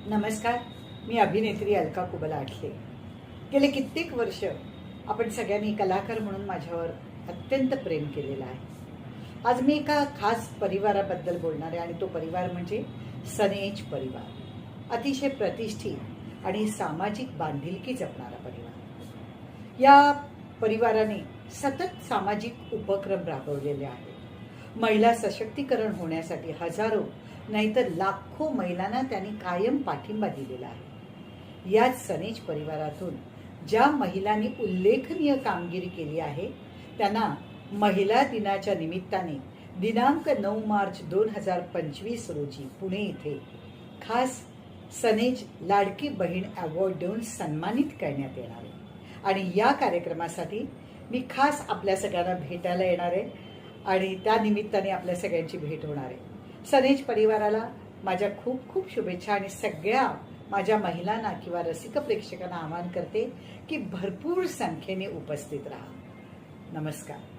नमस्कार. मी अभिनेत्री अलका कुबल आठले. गेले कित्येक वर्ष आपण सगळ्यांनी कलाकार म्हणून माझ्यावर अत्यंत प्रेम केलेलं आहे. आज मी एका खास परिवाराबद्दल बोलणार आहे आणि तो परिवार म्हणजे सनेज परिवार. अतिशय प्रतिष्ठित आणि सामाजिक बांधिलकी जपणारा परिवार. या परिवाराने सतत सामाजिक उपक्रम राबवलेले आहेत. महिला सशक्तीकरण होण्यासाठी हजारो नाहीतर लाखो महिलांना त्यांनी कायम पाठिंबा दिलेला आहे. याच सनेज परिवारातून ज्या महिलांनी उल्लेखनीय कामगिरी केली आहे त्यांना महिला दिनाच्या निमित्ताने दिनांक 9 मार्च 2025 रोजी पुणे येथे खास सनेज लाडकी बहीण अवॉर्ड देऊन सन्मानित करण्यात येणार आहे. आणि या कार्यक्रमासाठी मी खास आपल्या सगळ्यांना भेटायला येणार आहे आणि त्या निमित्ताने आपल्या सगळ्यांची भेट होणार आहे. सनेज परिवाराला माझ्या खूप खूप शुभेच्छा आणि सगळ्या माझ्या महिलांना किंवा रसिक प्रेक्षकांना आवाहन करते की भरपूर संख्येने उपस्थित राहा. नमस्कार.